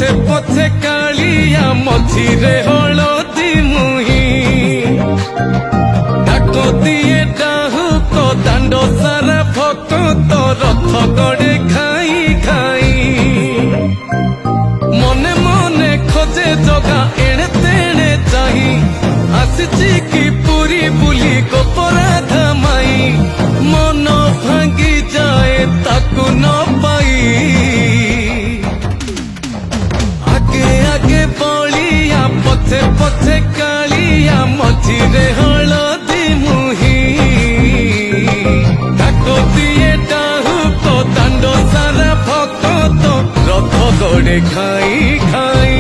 পথে পথে কালিয়া মঝিরে হলদি মুহি ডাক দিয়ে ডাহুক দাণ্ড সারা ভক্ত রথ গড়ে খাই খাই মনে মনে খোঁজে জগা এড়ে তেড়ে চাহি আসিছি কি পুরী বুলি গোপরাধা মাই মন ভাঙ্গি যায় তাকু ন পাই আগে আগে বলিয়া পথে পথে কালিয়া মঝিরে হলদি মুহি ডাক দিয়ে ডাহুক দাণ্ড সারা ভক্ত রথ গড়ে খাই খাই